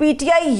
PTI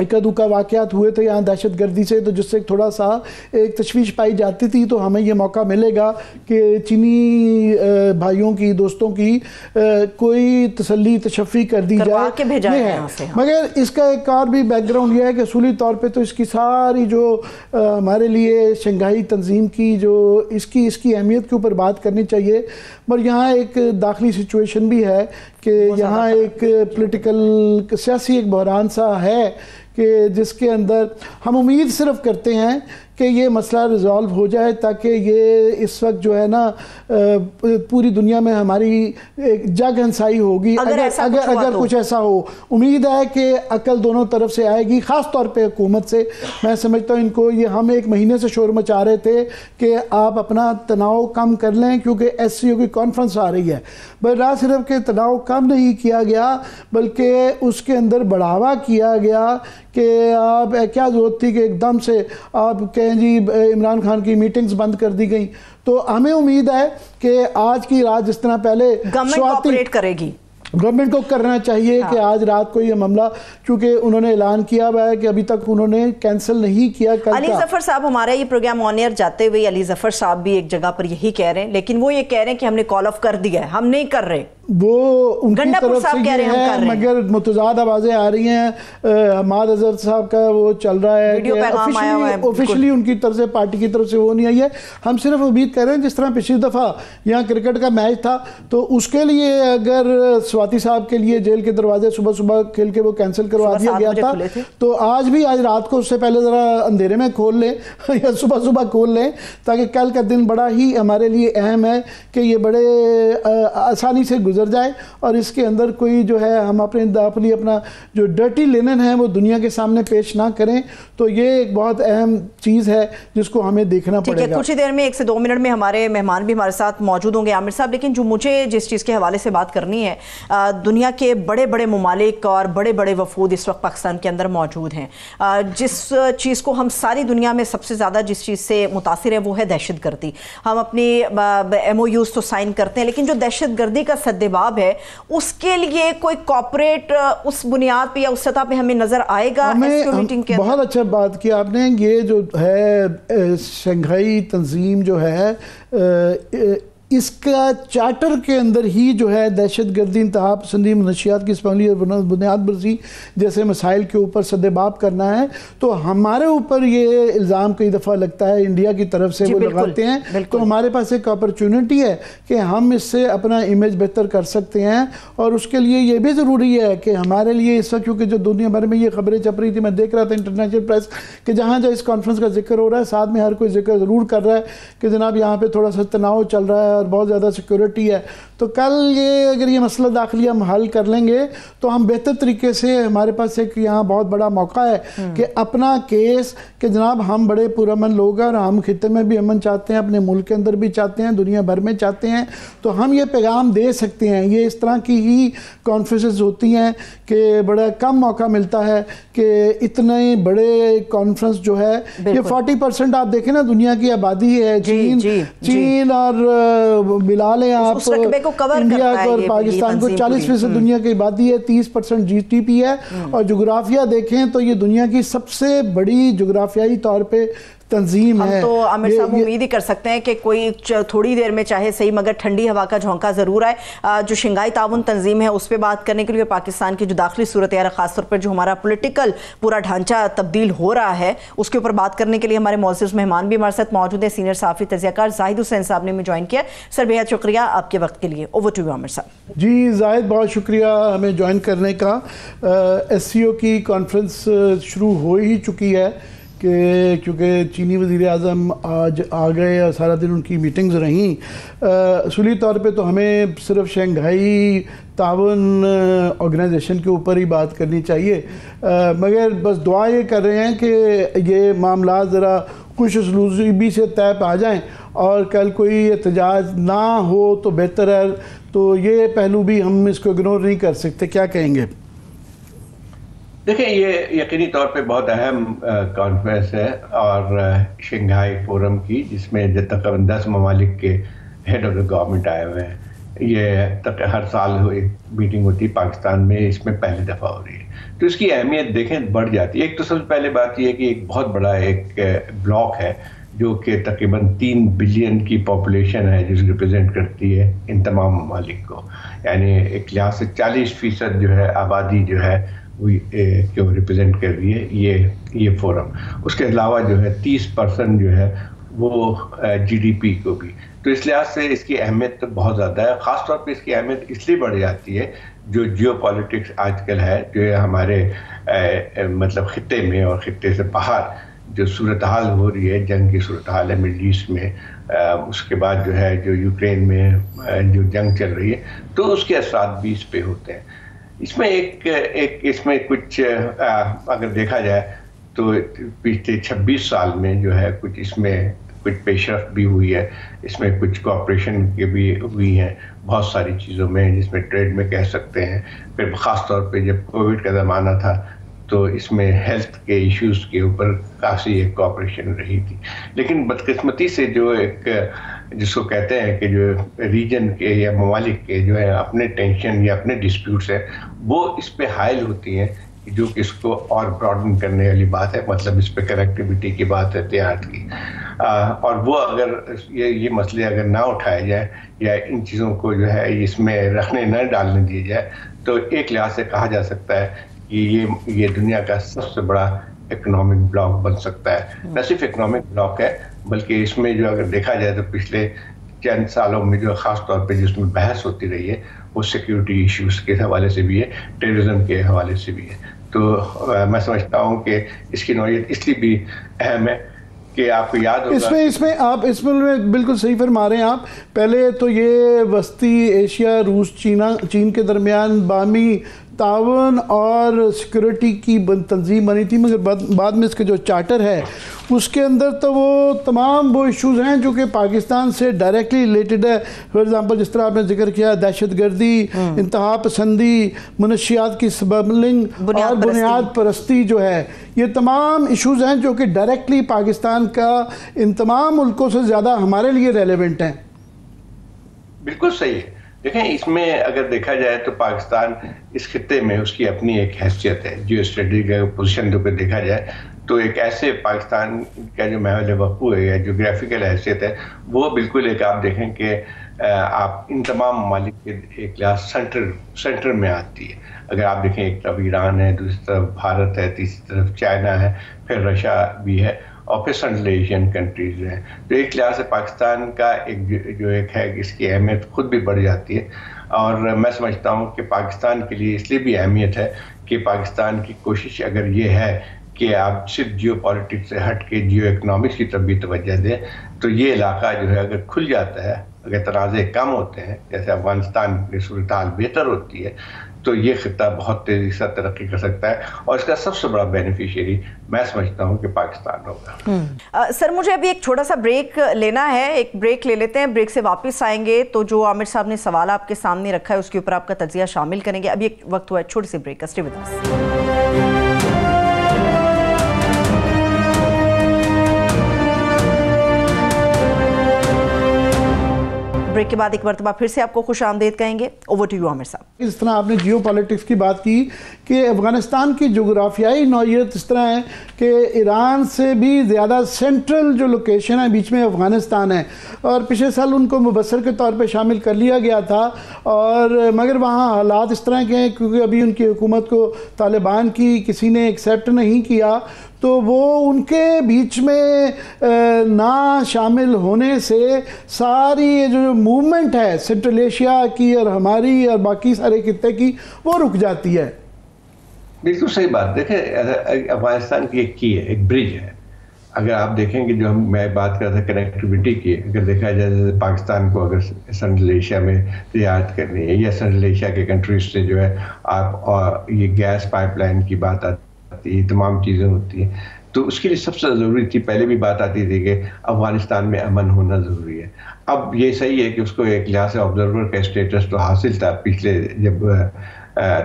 اکا دکا واقعات ہوئے تھے یہاں دہشت گردی سے، تو جس سے تھوڑا سا ایک تشویش پائی جاتی تھی، تو ہمیں یہ موقع ملے گا کہ چینی بھائیوں کی، دوستوں کی کوئی تسلی تشفی کر دی جائے. مگر اس کا ایک اور بھی بیک گراؤنڈ یہ ہے کہ اصولی طور پہ تو اس کی ساری جو ہمارے لیے شنگھائی تنظیم کی جو اس کی اہمیت کے اوپر بات کرنی چاہیے. مگر یہاں ایک داخلی سچویشن بھی ہے کہ یہاں ایک پولیٹیکل سیاسی ایک بحران سا ہے کہ جس کے اندر ہم امید صرف کرتے ہیں کہ یہ مسئلہ ریزالو ہو جائے، تاکہ یہ اس وقت جو ہے نا پوری دنیا میں ہماری ایک جگ ہنسائی ہوگی اگر کچھ ایسا ہو. امید ہے کہ عقل دونوں طرف سے آئے گی، خاص طور پہ حکومت سے. میں سمجھتا ہوں ان کو یہ ہم ایک مہینے سے شور مچا رہے تھے کہ آپ اپنا تناؤ کم کر لیں، کیونکہ ایس سی او کی کانفرنس آ رہی ہے. نہ صرف کہ تناؤ کم نہیں کیا گیا بلکہ اس کے اندر بڑھاوا کیا گیا کہ آپ کیا ضرورت تھی کہ ایک دم سے آپ کہیں جی عمران خان کی میٹنگز بند کر دی گئیں. تو ہمیں امید ہے کہ آج کی رات جس طرح پہلے گورنمنٹ کو کرنا چاہیے کہ آج رات کو یہ معاملہ، چونکہ انہوں نے اعلان کیا ہوا ہے کہ ابھی تک انہوں نے کینسل نہیں کیا. علی ظفر صاحب ہمارا یہ پروگرام آن ایئر جاتے ہوئے علی ظفر صاحب بھی ایک جگہ پر یہی کہہ رہے ہیں، لیکن وہ یہ کہہ رہے ہیں کہ ہم نے کال آف کر دیا ہے، ہم نہیں کر رہے. وہ ان کی طرف سے یہ ہے، مگر متضاد آوازیں آ رہی ہیں. حماد اظہر صاحب کا وہ چل رہا ہے کہ آفیشلی ان کی طرف سے، پارٹی کی طرف سے وہ نہیں آئی ہے. ہم صرف امید کر رہے ہیں جس طرح پچھلی دفعہ یہاں کرکٹ کا میچ تھا تو اس کے لیے اگر سواتی صاحب کے لیے جیل کے دروازے صبح صبح کھیل کے وہ کینسل کروا دیا گیا تھا، تو آج بھی آج رات کو اس سے پہلے ذرا اندھیرے میں کھول لیں یا صبح کھول لیں، تاکہ کل کا دن بڑا ہی ہمارے لیے اہم ہے کہ یہ بڑے آسانی سے گزر جائے اور اس کے اندر کوئی جو ہے ہم اپنا جو ڈرٹی لینن ہے وہ دنیا کے سامنے پیش نہ کریں. تو یہ ایک بہت اہم چیز ہے جس کو ہمیں دیکھنا پڑے گا. کچھ ہی دیر میں 1 سے 2 منٹ میں ہمارے مہمان بھی ہمارے ساتھ موجود ہوں گے عامر صاحب، لیکن جو مجھے جس چیز کے حوالے سے بات کرنی ہے، دنیا کے بڑے بڑے ممالک اور بڑے بڑے وفود اس وقت پاکستان کے اندر موجود ہیں. جس چیز کو ہم ساری دنیا میں سب سے زیادہ جس چیز سے متاثر ہے وہ ہے دہشت گردی. ہم اپنی ایم او یوز تو سائن کرتے ہیں، لیکن جو دہشت گردی کا سدباب ہے اس کے لیے کوئی کارپوریٹ اس بنیاد پہ یا اس سطح پہ ہمیں نظر آئے گا؟ بہت اچھا بات کیا آپ نے. یہ جو ہے شنگھائی تنظیم جو ہے اس کا چارٹر کے اندر ہی جو ہے دہشت گردی، انتہا پسندی، منشیات کی اسپانلی اور بنیاد برسی جیسے مسائل کے اوپر سدباب کرنا ہے. تو ہمارے اوپر یہ الزام کئی دفعہ لگتا ہے انڈیا کی طرف سے وہ لگاتے ہیں. تو ہمارے پاس ایک اپرچونٹی ہے کہ ہم اس سے اپنا امیج بہتر کر سکتے ہیں، اور اس کے لیے یہ بھی ضروری ہے کہ ہمارے لیے اس وقت، کیونکہ جو دنیا بھر میں یہ خبریں چپ رہی تھی، میں دیکھ رہا تھا انٹرنیشنل پریس کہ جہاں اس کانفرنس کا ذکر ہو رہا ہے ساتھ میں ہر کوئی ذکر ضرور کر رہا ہے کہ جناب یہاں پہ تھوڑا سا تناؤ چل رہا ہے اور بہت زیادہ سیکیورٹی ہے. تو کل اگر یہ مسئلہ داخلیہ ہم حل کر لیں گے تو ہم بہتر طریقے سے، ہمارے پاس ایک یہاں بہت بڑا موقع ہے کہ اپنا کیس کہ جناب ہم بڑے پرامن لوگ ہیں اور ہم خطے میں بھی امن چاہتے ہیں، اپنے ملک کے اندر بھی چاہتے ہیں، دنیا بھر میں چاہتے ہیں. تو ہم یہ پیغام دے سکتے ہیں. یہ اس طرح کی ہی کانفرنسز ہوتی ہیں کہ بڑا کم موقع ملتا ہے کہ اتنے بڑے کانفرنس جو ہے، یہ 40% آپ دیکھیں نا دنیا کی آبادی ہے. چین اور ملا لیں آپ انڈیا کو اور پاکستان کو، 40% دنیا کی آبادی ہے، 30% جی ٹی پی ہے. اور جغرافیہ دیکھیں تو یہ دنیا کی سب سے بڑی جغرافیائی طور پہ تنظیم ہے. ہم تو عامر صاحب امید ہی کر سکتے ہیں کہ کوئی تھوڑی دیر میں چاہے صحیح مگر ٹھنڈی ہوا کا جھونکا ضرور آئے. جو شنگھائی تعاون تنظیم ہے اس پہ بات کرنے کے لیے، پاکستان کی جو داخلی صورتحال ہے، خاص طور پر جو ہمارا پولیٹیکل پورا ڈھانچہ تبدیل ہو رہا ہے، اس کے اوپر بات کرنے کے لیے ہمارے معزز مہمان بھی ہمارے ساتھ موجود ہیں. سینئر صحافی تجزیہ کار زاہد حسین صاحب نے ہمیں جوائن کیا. سر بہت شکریہ آپ کے وقت کے لیے. اوور ٹو یو عامر صاحب. جی زاہد، بہت شکریہ ہمیں جوائن کرنے کا. ایس سی او کی کانفرنس شروع ہو ہی چکی ہے کہ کیونکہ چینی وزیر اعظم آج آ گئے اور سارا دن ان کی میٹنگز رہیں. اصولی طور پہ تو ہمیں صرف شنگھائی تعاون آرگنائزیشن کے اوپر ہی بات کرنی چاہیے، مگر بس دعا یہ کر رہے ہیں کہ یہ معاملات ذرا خوش اسلوبی سے طے پہ آ جائیں اور کل کوئی احتجاج نہ ہو تو بہتر ہے. تو یہ پہلو بھی ہم اس کو اگنور نہیں کر سکتے. کیا کہیں گے؟ دیکھیں، یہ یقینی طور پہ بہت اہم کانفرنس ہے اور شنگھائی فورم کی، جس میں تقریباً 10 ممالک کے ہیڈ آف دا گورنمنٹ آئے ہوئے ہیں. یہ ہر سال میٹنگ ہوتی ہے پاکستان میں، اس میں پہلی دفعہ ہو رہی ہے، تو اس کی اہمیت دیکھیں بڑھ جاتی ہے۔ ایک تو سب سے پہلے بات یہ ہے کہ ایک بہت بڑا ایک بلاک ہے جو کہ تقریباً 3 بلین کی پاپولیشن ہے، جو ریپرزینٹ کرتی ہے ان تمام ممالک کو، یعنی ایک لحاظ سے 40% جو ہے آبادی جو ہے وہ ریپرزینٹ کر رہی ہے یہ فورم۔ اس کے علاوہ جو ہے 30% جو ہے وہ جی ڈی پی کو بھی، تو اس لحاظ سے اس کی اہمیت بہت زیادہ ہے۔ خاص طور پہ اس کی اہمیت اس لیے بڑھ جاتی ہے جو جیو پالیٹکس آج کل ہے، جو ہمارے مطلب خطے میں اور خطے سے باہر جو صورتحال ہو رہی ہے، جنگ کی صورتحال ہے مڈل ایسٹ میں، اس کے بعد جو ہے جو یوکرین میں جو جنگ چل رہی ہے، تو اس کے اثرات بھی اس پہ ہوتے ہیں۔ اس میں اس میں کچھ اگر دیکھا جائے تو پچھلے 26 سال میں جو ہے اس میں کچھ پیش رفت بھی ہوئی ہے، اس میں کچھ کوآپریشن کے بھی ہوئی ہیں بہت ساری چیزوں میں، جس میں ٹریڈ میں کہہ سکتے ہیں، پھر خاص طور پہ جب کووڈ کا زمانہ تھا تو اس میں ہیلتھ کے ایشوز کے اوپر کافی ایک کوآپریشن رہی تھی۔ لیکن بدقسمتی سے جو ایک جس کو کہتے ہیں کہ جو ریجن کے یا ممالک کے جو ہے اپنے ٹینشن یا اپنے ڈسپیوٹس ہیں، وہ اس پہ حائل ہوتی ہیں، جو کہ اس کو اور براڈن کرنے والی بات ہے، مطلب اس پہ کنیکٹیوٹی کی بات ہے اتحاد کی، اور وہ اگر یہ مسئلے اگر نہ اٹھائے جائیں یا ان چیزوں کو جو ہے اس میں رکھنے نہ ڈالنے دیے جائے، تو ایک لحاظ سے کہا جا سکتا ہے کہ یہ دنیا کا سب سے بڑا اکنامک بلاک بن سکتا ہے۔ نہ صرف اکنامک بلاک ہے بلکہ اس میں جو اگر دیکھا جائے تو پچھلے چند سالوں میں جو خاص طور پہ جس میں بحث ہوتی رہی ہے وہ سیکیورٹی ایشوز کے حوالے سے بھی ہے، ٹیررزم کے حوالے سے بھی ہے۔ تو میں سمجھتا ہوں کہ اس کی نوعیت اس لیے بھی اہم ہے کہ آپ کو یاد ہوگا اس میں بالکل صحیح فرما رہے ہیں آپ۔ پہلے تو یہ وسطی ایشیا، روس، چین کے درمیان باہمی تعاون اور سیکورٹی کی تنظیم بنی تھی، مگر بعد میں اس کے جو چارٹر ہے اس کے اندر تو وہ تمام وہ ایشوز ہیں جو کہ پاکستان سے ڈائریکٹلی ریلیٹڈ ہے۔ فار ایگزامپل جس طرح آپ نے ذکر کیا دہشت گردی، انتہا پسندی، منشیات کی سمگلنگ اور بنیاد پرستی جو ہے، یہ تمام ایشوز ہیں جو کہ ڈائریکٹلی پاکستان کا ان تمام ملکوں سے زیادہ ہمارے لیے ریلیونٹ ہیں۔ بالکل صحیح ہے۔ دیکھیں اس میں اگر دیکھا جائے تو پاکستان اس خطے میں اس کی اپنی ایک حیثیت ہے، جیو اسٹریٹجک پوزیشن پہ دیکھا جائے تو ایک ایسے پاکستان کا جو محل وقوع ہے یا جغرافیکل حیثیت ہے وہ بالکل ایک آپ دیکھیں کہ آپ ان تمام ممالک کے ایک لحاظ سینٹر میں آتی ہے۔ اگر آپ دیکھیں ایک طرف ایران ہے، دوسری طرف بھارت ہے، تیسری طرف چائنا ہے، پھر رشیا بھی ہے، اور پھر سنٹرل ایشین کنٹریز ہیں، تو ایک لحاظ سے پاکستان کا ایک جو ایک ہے اس کی اہمیت خود بھی بڑھ جاتی ہے۔ اور میں سمجھتا ہوں کہ پاکستان کے لیے اس لیے بھی اہمیت ہے کہ پاکستان کی کوشش اگر یہ ہے کہ آپ صرف جیو پالیٹکس سے ہٹ کے جیو اکنامکس کی طرف بھی توجہ دیں، تو یہ علاقہ جو ہے اگر کھل جاتا ہے، اگر تنازع کم ہوتے ہیں، جیسے افغانستان کی صورتحال بہتر ہوتی ہے، تو یہ خطہ بہت تیزی سے ترقی کر سکتا ہے، اور اس کا سب سے بڑا بینیفیشری میں سمجھتا ہوں کہ پاکستان ہوگا۔ سر مجھے ابھی ایک چھوٹا سا بریک لینا ہے، ایک بریک لے لیتے ہیں، بریک سے واپس آئیں گے تو جو عامر صاحب نے سوال آپ کے سامنے رکھا ہے اس کے اوپر آپ کا تجزیہ شامل کریں گے۔ ابھی ایک وقت ہوا ہے چھوٹی سی بریک کا، اسٹے ود اس۔ بریک کے بعد ایک مرتبہ پھر سے آپ کو خوش آمدید کہیں گے۔ اوور ٹو یو عامر صاحب۔ اس طرح آپ نے جیو پالیٹکس کی بات کی کہ افغانستان کی جغرافیائی نوعیت اس طرح ہے کہ ایران سے بھی زیادہ سینٹرل جو لوکیشن ہے بیچ میں افغانستان ہے، اور پچھلے سال ان کو مبصر کے طور پہ شامل کر لیا گیا تھا، اور مگر وہاں حالات اس طرح کے ہیں کیونکہ ابھی ان کی حکومت کو طالبان کی کسی نے ایکسیپٹ نہیں کیا، تو وہ ان کے بیچ میں نہ شامل ہونے سے ساری جو موومنٹ ہے سینٹرل ایشیا کی اور ہماری اور باقی سارے خطے کی وہ رک جاتی ہے۔ بالکل صحیح بات۔ دیکھیں افغانستان کی ایک کی ہے، ایک برج ہے۔ اگر آپ دیکھیں کہ جو میں بات کر رہا تھا کنیکٹیوٹی کی، اگر دیکھا جائے جیسے پاکستان کو اگر سینٹرل ایشیا میں رعایت کرنی ہے یا سینٹرل ایشیا کے کنٹریز سے جو ہے آپ یہ گیس پائپ لائن کی بات آتی ہے، تمام چیزیں ہوتی ہیں، تو اس کے لیے سب سے ضروری تھی، پہلے بھی بات آتی تھی کہ افغانستان میں امن ہونا ضروری ہے۔ اب یہ صحیح ہے کہ اس کو ایک لحاظ سے آبزرور کا اسٹیٹس تو حاصل تھا پچھلے جب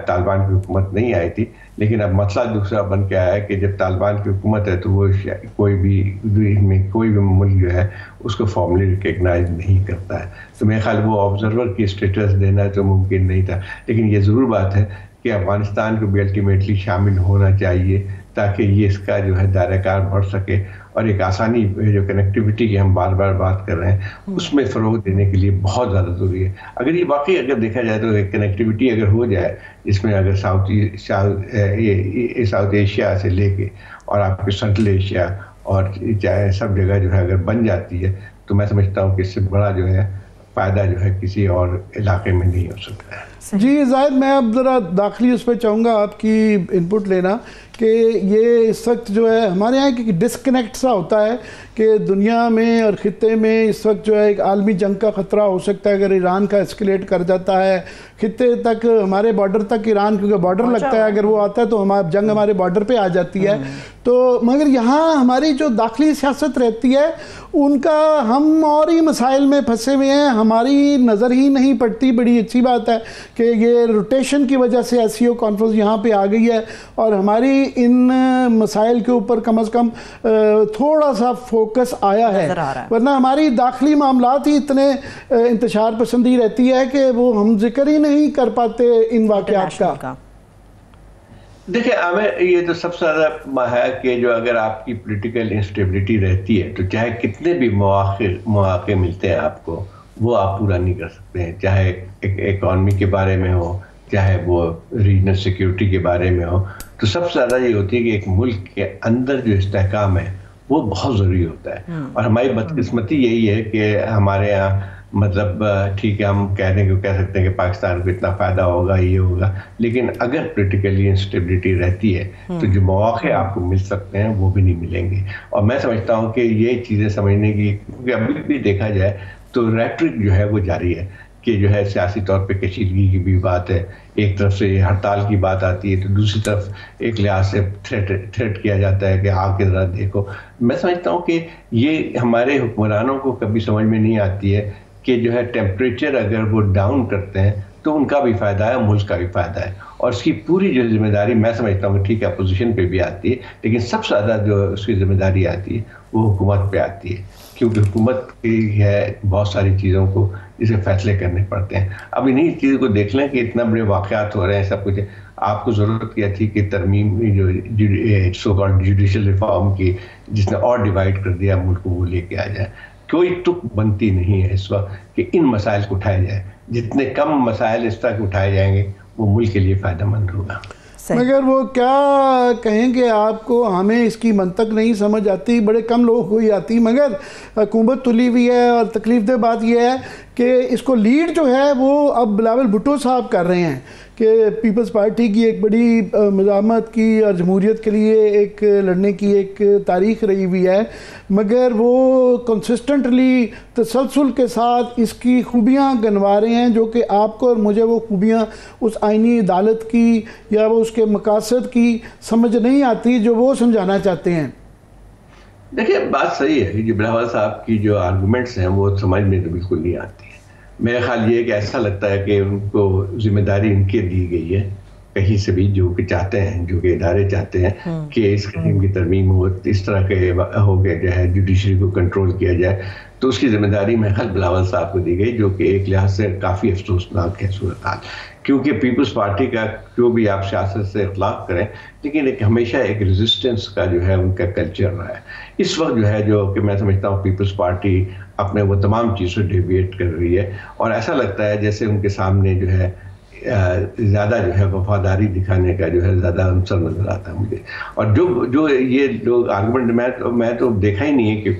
طالبان کی حکومت نہیں آئی تھی، لیکن اب مسئلہ دوسرا بن کے آیا ہے کہ جب طالبان کی حکومت ہے تو وہ کوئی بھی ملک جو ہے اس کو فارملی ریکگنائز نہیں کرتا ہے. تو میرے خیال وہ آبزرور کی اسٹیٹس دینا تو ممکن نہیں تھا. لیکن یہ ضرور بات ہے کہ افغانستان کو بھی الٹیمیٹلی شامل ہونا چاہیے تاکہ یہ اس کا جو ہے دائرہ کار بڑھ سکے, اور ایک آسانی جو کنیکٹیوٹی کی ہم بار بار بات کر رہے ہیں اس میں فروغ دینے کے لیے بہت زیادہ ضروری ہے. اگر یہ واقعی اگر دیکھا جائے تو ایک کنیکٹیوٹی اگر ہو جائے جس میں اگر ساؤتھ ایشیا سے لے کے اور آپ کے سنٹرل ایشیا اور چاہے سب جگہ جو ہے اگر بن جاتی ہے تو میں سمجھتا ہوں کہ اس سے بڑا جو ہے فائدہ جو ہے کسی اور علاقے میں نہیں ہو سکتا ہے. جی زاہد, میں اب ذرا داخلی اس پہ چاہوں گا آپ کی ان پٹ لینا کہ یہ اس وقت جو ہے ہمارے یہاں ایک ڈسکنیکٹ سا ہوتا ہے کہ دنیا میں اور خطے میں اس وقت جو ہے ایک عالمی جنگ کا خطرہ ہو سکتا ہے اگر ایران کا اسکلیٹ کر جاتا ہے خطے تک, ہمارے بارڈر تک ایران کیونکہ بارڈر لگتا ہے, اگر وہ آتا ہے تو ہمارا جنگ ہمارے بارڈر پہ آ جاتی ہے. تو مگر یہاں ہماری جو داخلی سیاست رہتی ہے ان کا ہم اور ہی مسائل میں پھنسے ہوئے ہیں, ہماری نظر ہی نہیں پڑتی. بڑی اچھی بات ہے کہ یہ روٹیشن کی وجہ سے ایس سی او کانفرنس یہاں پہ آ گئی ہے اور ہماری ان مسائل کے اوپر کم از کم تھوڑا سا فوکس آیا ہے, ورنہ ہماری داخلی معاملات ہی اتنے انتشار پسندی رہتی ہے کہ وہ ہم ذکر ہی نہیں کر پاتے ان واقعات کا. دیکھیں عامر, یہ تو سب سے زیادہ ہے کہ جو اگر آپ کی پولیٹیکل انسٹیبلٹی رہتی ہے تو چاہے کتنے بھی مواقع ملتے ہیں آپ کو وہ آپ پورا نہیں کر سکتے ہیں, چاہے اکانومی کے بارے میں ہو چاہے وہ ریجنل سیکیورٹی کے بارے میں ہو. تو سب سے زیادہ یہ ہوتی ہے کہ ایک ملک کے اندر جو استحکام ہے وہ بہت ضروری ہوتا ہے. اور ہماری بدقسمتی یہی ہے کہ ہمارے یہاں مطلب ٹھیک ہے ہم کہہ سکتے ہیں کہ پاکستان کو اتنا فائدہ ہوگا یہ ہوگا, لیکن اگر پولیٹیکلی انسٹیبلٹی رہتی ہے تو جو مواقع آپ کو مل سکتے ہیں وہ بھی نہیں ملیں گے. اور میں سمجھتا ہوں کہ یہ چیزیں سمجھنے کی, کیونکہ ابھی بھی دیکھا جائے تو ریٹرک جو ہے وہ جاری ہے کہ جو ہے سیاسی طور پہ کشیدگی کی بھی بات ہے, ایک طرف سے ہڑتال کی بات آتی ہے تو دوسری طرف ایک لحاظ سے تھریٹ کیا جاتا ہے کہ آ کے ذرا دیکھو. میں سمجھتا ہوں کہ یہ ہمارے حکمرانوں کو کبھی سمجھ میں نہیں آتی ہے کہ جو ہے ٹیمپریچر اگر وہ ڈاؤن کرتے ہیں تو ان کا بھی فائدہ ہے, ملک کا بھی فائدہ ہے. اور اس کی پوری جو ذمہ داری میں سمجھتا ہوں کہ ٹھیک ہے اپوزیشن پہ بھی آتی ہے, لیکن سب سے زیادہ جو اس کی ذمہ داری آتی ہے وہ حکومت پہ آتی ہے, کیونکہ حکومت کی ہے بہت ساری چیزوں کو جسے فیصلے کرنے پڑتے ہیں. اب انہیں چیزوں کو دیکھ لیں کہ اتنا بڑے واقعات ہو رہے ہیں, سب کچھ آپ کو ضرورت کیا تھی کہ ترمیم جو سو کالڈ جوڈیشل ریفارم کی جس نے اور ڈیوائڈ کر دیا ملک کو وہ لے کے آ جائے. کوئی تک بنتی نہیں ہے اس وقت کہ ان مسائل کو اٹھائے جائے. جتنے کم مسائل اس طرح اٹھائے جائیں گے وہ ملک کے لیے فائدہ مند ہوگا. مگر وہ کیا کہیں کہ آپ کو, ہمیں اس کی منطق نہیں سمجھ آتی, بڑے کم لوگ کو ہی آتی, مگر حکومت تلی ہوئی ہے. اور تکلیف دہ بات یہ ہے کہ اس کو لیڈ جو ہے وہ اب بلاول بھٹو صاحب کر رہے ہیں کہ پیپلز پارٹی کی ایک بڑی مزاحمت کی اور جمہوریت کے لیے ایک لڑنے کی ایک تاریخ رہی ہوئی ہے, مگر وہ کنسسٹنٹلی تسلسل کے ساتھ اس کی خوبیاں گنوا رہے ہیں جو کہ آپ کو اور مجھے وہ خوبیاں اس آئینی عدالت کی یا وہ اس کے مقاصد کی سمجھ نہیں آتی جو وہ سمجھانا چاہتے ہیں. دیکھیں بات صحیح ہے, جو بلاول صاحب کی جو آرگومنٹس ہیں وہ سمجھ میں تو بالکل نہیں آتی ہے. میرا خیال یہ ہے کہ ایسا لگتا ہے کہ ان کو ذمہ داری ان کے دی گئی ہے کہیں سے بھی, جو کہ چاہتے ہیں, جو کہ ادارے چاہتے ہیں کہ اس قسم کی ترمیم ہو, اس طرح کے ہو گیا جائے, جوڈیشری کو کنٹرول کیا جائے, تو اس کی ذمہ داری میں خود بلاول صاحب کو دی گئی, جو کہ ایک لحاظ سے کافی افسوسناک ہے صورتحال. کیونکہ پیپلز پارٹی کا جو بھی آپ سیاست سے اختلاف کریں, لیکن ایک ہمیشہ ایک ریزسٹنس کا جو ہے ان کا کلچر رہا ہے. اس وقت جو ہے جو کہ میں سمجھتا ہوں پیپلز پارٹی اپنے وہ تمام چیزوں سے ڈیویٹ کر رہی ہے, اور ایسا لگتا ہے جیسے ان کے سامنے جو ہے زیادہ جو ہے وفاداری دکھانے کا جو ہے زیادہ عنصر نظر آتا ہے مجھے. اور جو یہ لوگ آرگومنٹ میں تو دیکھا ہی نہیں ہے کہ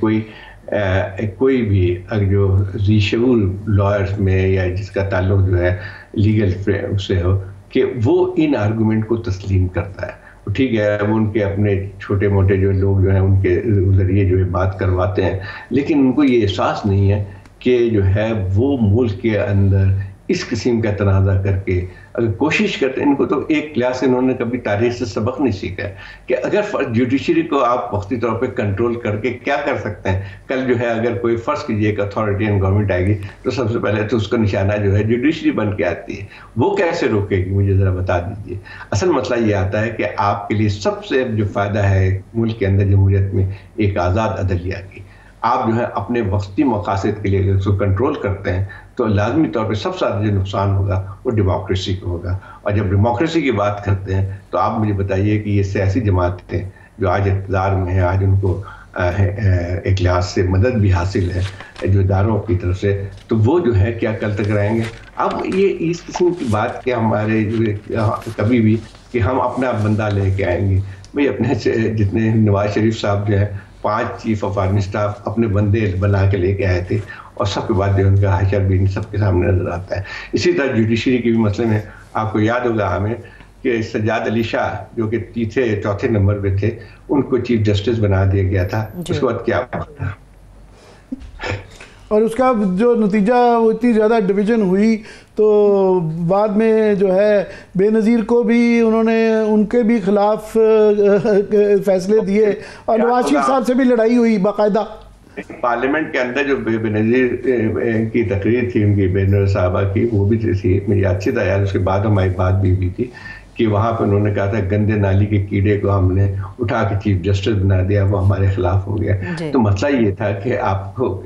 کوئی بھی جو ذی شعور لائرز میں یا جس کا تعلق جو ہے لیگل سے ہو کہ وہ ان آرگومنٹ کو تسلیم کرتا ہے. ٹھیک ہے وہ ان کے اپنے چھوٹے موٹے جو لوگ جو ہیں ان کے ذریعے جو ہے بات کرواتے ہیں, لیکن ان کو یہ احساس نہیں ہے کہ جو ہے وہ ملک کے اندر اس قسم کا تنازع کر کے اگر کوشش کرتے ہیں، ان کو تو ایک کلاس انہوں نے کبھی تاریخ سے سبق نہیں سیکھا ہے کہ اگر جوڈیشری کو آپ وقتی طور پہ کنٹرول کر کے کیا کر سکتے ہیں. کل جو ہے اگر کوئی فرض کیجیے ایک اتھارٹیین گورنمنٹ آئے گی تو سب سے پہلے تو اس کا نشانہ جو ہے جوڈیشری بن کے آتی ہے. وہ کیسے روکے گی مجھے ذرا بتا دیجیے. اصل مسئلہ یہ آتا ہے کہ آپ کے لیے سب سے جو فائدہ ہے ملک کے اندر جمہوریت میں ایک آزاد عدلیہ کی. آپ جو ہے اپنے وقتی مقاصد کے لیے اگر اس کو کنٹرول کرتے ہیں تو لازمی طور پہ سب سے زیادہ جو نقصان ہوگا وہ ڈیموکریسی کو ہوگا. اور جب ڈیموکریسی کی بات کرتے ہیں تو آپ مجھے بتائیے کہ یہ سیاسی جماعتیں جو آج اقتدار میں ہیں، آج ان کو ایک لحاظ سے مدد بھی حاصل ہے جو اداروں کی طرف سے، تو وہ جو ہے کیا کل تک رہیں گے؟ اب یہ اس قسم کی بات کہ ہمارے کبھی بھی کہ ہم اپنا بندہ لے کے آئیں گے. بھئی اپنے جتنے نواز شریف صاحب جو ہے 5 چیف آف آرمی اسٹاف اپنے بندے بنا کے لے کے آئے تھے، اور سب کے بعد جو ان کا حشر بھی سب کے سامنے نظر آتا ہے. اسی طرح جوڈیشری کے بھی مسئلے میں آپ کو یاد ہوگا ہمیں کہ سجاد علی شاہ جو کہ چوتھے نمبر پہ تھے، ان کو چیف جسٹس بنا دیا گیا تھا. اس کے بعد کیا ہوا اور اس کا جو نتیجہ وہ اتنی زیادہ ڈویژن ہوئی تو بعد میں جو ہے بے نظیر کو بھی انہوں نے ان کے بھی خلاف فیصلے دیے، اور نواز شریف صاحب سے بھی لڑائی ہوئی باقاعدہ. پارلیمنٹ کے اندر جو بے نظیر کی تقریر تھی ان کی بے نظیر صاحبہ کی، وہ بھی تھی مجھے اچھی طرح یاد. اس کے بعد ہماری بات بھی ہوئی تھی کہ وہاں پہ انہوں نے کہا تھا گندے نالی کے کیڑے کو ہم نے اٹھا کے چیف جسٹس بنا دیا، وہ ہمارے خلاف ہو گیا. تو مسئلہ یہ تھا کہ آپ کو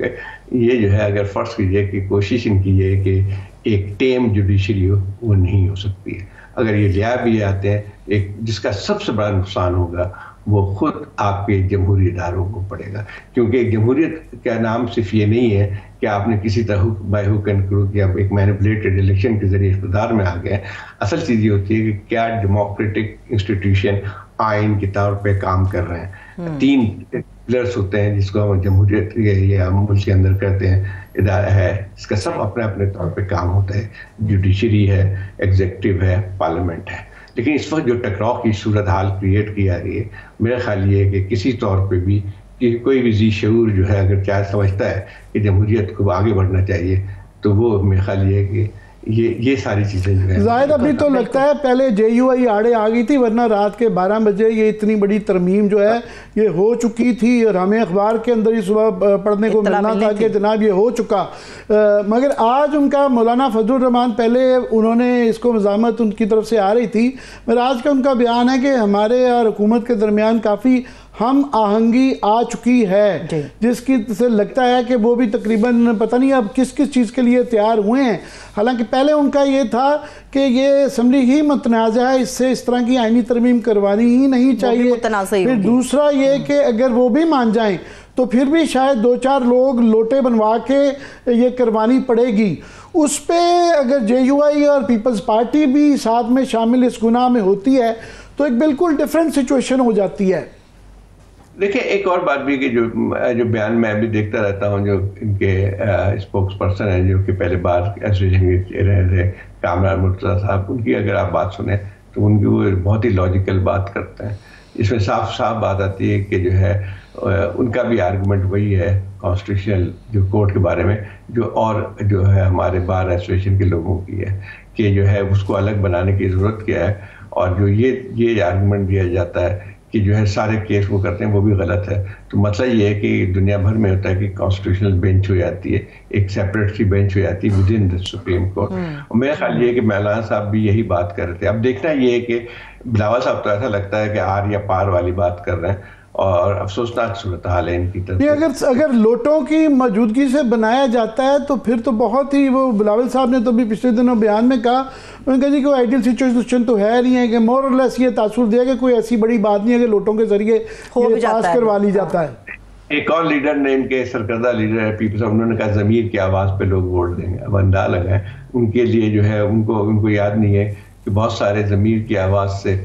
یہ جو ہے اگر فرض کیجئے کہ کوشش ان کی یہ کہ ایک ٹیم جوڈیشری ہو، وہ نہیں ہو سکتی ہے. اگر یہ لیا بھی آتے ہیں، ایک جس کا سب سے بڑا نقصان ہوگا وہ خود آپ کے جمہوری اداروں کو پڑے گا. کیونکہ جمہوریت کا نام صرف یہ نہیں ہے کہ آپ نے کسی طرح بائی ہک اینڈ کروک یا ایک مینیپولیٹڈ الیکشن کے ذریعے اقتدار میں آ گئے. اصل چیز یہ ہوتی ہے کہ کیا ڈیموکریٹک انسٹیٹیوشن آئین کے طور پہ کام کر رہے ہیں. 3 پلرس ہوتے ہیں جس کو ہم جمہوریت یہ ملک کے اندر کرتے ہیں ادارہ ہے، اس کا سب اپنے اپنے طور پہ کام ہوتا ہے. جوڈیشری ہے، ایگزیکٹو ہے، پارلیمنٹ ہے. لیکن اس وقت جو ٹکراؤ کی صورتحال کریٹ کی جا رہی ہے، میرا خیال یہ ہے کہ کسی طور پہ بھی کہ کوئی بھی ذی شعور جو ہے اگر چاہے سمجھتا ہے کہ جمہوریت کو آگے بڑھنا چاہیے تو وہ میرا خیال یہ ہے کہ یہ ساری چیزیں جو ہیں زاہد ابھی تو لگتا ہے پہلے جے یو آئی آڑے آ گئی تھی، ورنہ رات کے 12 بجے یہ اتنی بڑی ترمیم جو ہے یہ ہو چکی تھی، اور ہمیں اخبار کے اندر ہی صبح پڑھنے کو ملنا تھا کہ جناب یہ ہو چکا. مگر آج ان کا مولانا فضل الرحمان، پہلے انہوں نے اس کو مزاحمت ان کی طرف سے آ رہی تھی، مگر آج کا ان کا بیان ہے کہ ہمارے اور حکومت کے درمیان کافی ہم آہنگی آ چکی ہے، جس کی سے لگتا ہے کہ وہ بھی تقریباً پتہ نہیں اب کس کس چیز کے لیے تیار ہوئے ہیں. حالانکہ پہلے ان کا یہ تھا کہ یہ اسمبلی ہی متنازع ہے، اس سے اس طرح کی آئینی ترمیم کروانی ہی نہیں چاہیے. پھر دوسرا یہ کہ اگر وہ بھی مان جائیں تو پھر بھی شاید 2-4 لوگ لوٹے بنوا کے یہ کروانی پڑے گی. اس پہ اگر جے یو آئی اور پیپلز پارٹی بھی ساتھ میں شامل اس گناہ میں ہوتی ہے تو ایک بالکل ڈیفرنٹ سچویشن ہو جاتی ہے. دیکھیں ایک اور بات بھی کہ جو بیان میں بھی دیکھتا رہتا ہوں، جو ان کے اسپوکس پرسن ہیں جو کہ پہلے بار ایسوسیشن کے رہے تھے کامران مرتضیٰ صاحب، ان کی اگر آپ بات سنیں تو ان کی وہ بہت ہی لاجیکل بات کرتے ہیں. اس میں صاف صاف بات آتی ہے کہ جو ہے ان کا بھی آرگومنٹ وہی ہے کانسٹیٹیوشنل جو کورٹ کے بارے میں اور جو ہے ہمارے بار ایسوسیشن کے لوگوں کی ہے کہ جو ہے اس کو الگ بنانے کی ضرورت کیا ہے. اور جو یہ آرگومنٹ دیا جاتا ہے کہ جو ہے سارے کیس وہ کرتے ہیں وہ بھی غلط ہے. تو مسئلہ یہ ہے کہ دنیا بھر میں ہوتا ہے کہ کانسٹیٹیوشنل بینچ ہو جاتی ہے، ایک سیپریٹ سی بینچ ہو جاتی ہے with in the supreme court. اور میرا خیال یہ ہے کہ مولانا صاحب بھی یہی بات کر رہے تھے. اب دیکھنا یہ ہے کہ بلاول صاحب تو ایسا لگتا ہے کہ آر یا پار والی بات کر رہے ہیں، اور افسوسناک صورتحال ہے ان کی طرف. اگر لوٹوں کی موجودگی سے بنایا جاتا ہے تو پھر تو بہت ہی، وہ بلاول صاحب نے تو بھی پچھلے دنوں بیان میں کہا، انہوں نے کہا جی کوئی آئیڈیل سچویشن تو ہے نہیں ہے، کہ مور اور لیس یہ تاثر دیا کہ کوئی ایسی بڑی بات نہیں ہے کہ لوٹوں کے ذریعے یہ پاس کروا لی جاتا ہے. ایک اور لیڈر نے، ان کے سرکردہ لیڈر ہے پیپلز، انہوں نے کہا ضمیر کی آواز پہ لوگ ووٹ دیں گے. اب اندازہ لگائیں ان کے لیے جو ہے ان کو یاد نہیں ہے کہ بہت سارے ضمیر کی آواز سے،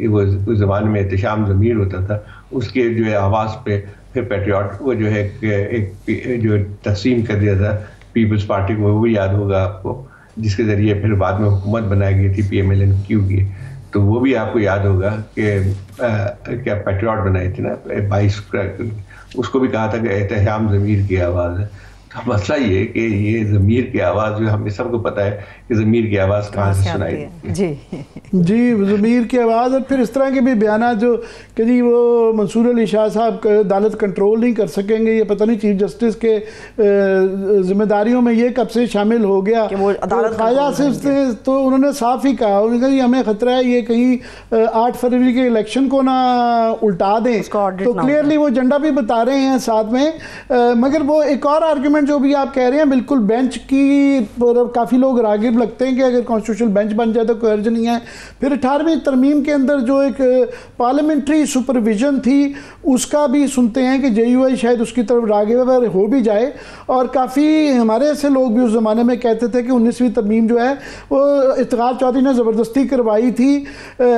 وہ زمانے میں احتشام ضمیر ہوتا تھا، اس کے جو ہے آواز پہ پھر پیٹریوٹ وہ جو ہے ایک جو تقسیم کر دیا تھا پیپلز پارٹی کو، وہ بھی یاد ہوگا آپ کو، جس کے ذریعے پھر بعد میں حکومت بنائی گئی تھی PMLN-Q کی. تو وہ بھی آپ کو یاد ہوگا کہ کیا پیٹریوٹ بنائی تھی نا 22، اس کو بھی کہا تھا کہ احتشام ضمیر کی آواز ہے. مسئلہ یہ ہے کہ یہ ضمیر کی آواز جو ہمیں سب کو پتہ ہے کہ ضمیر کی آواز کہاں سے سنائی جی جی ضمیر کی آواز. اور پھر اس طرح کے بھی بیانات جو کہ جی وہ منصور علی شاہ صاحب عدالت کنٹرول نہیں کر سکیں گے, یہ پتہ نہیں چیف جسٹس کے ذمہ داریوں میں یہ کب سے شامل ہو گیا. خواجہ صرف تو انہوں نے صاف ہی کہا, انہوں نے کہا ہمیں خطرہ ہے یہ کہیں 8 فروری کے الیکشن کو نہ الٹا دیں, تو کلیئرلی وہ ایجنڈا بھی بتا رہے ہیں ساتھ میں. مگر وہ ایک اور آرگومنٹ جو بھی آپ کہہ رہے ہیں بالکل بینچ کی کافی لوگ راغب لگتے ہیں کہ اگر کانسٹیٹیوشنل بینچ بن جائے تو کوئی حرج نہیں ہے. پھر 18ویں ترمیم کے اندر جو ایک پارلیمنٹری سپرویژن تھی اس کا بھی سنتے ہیں کہ جے یو آئی شاید اس کی طرف راغب ہو بھی جائے. اور کافی ہمارے ایسے لوگ بھی اس زمانے میں کہتے تھے کہ 19ویں ترمیم جو ہے وہ افتخار چودھری نے زبردستی کروائی تھی.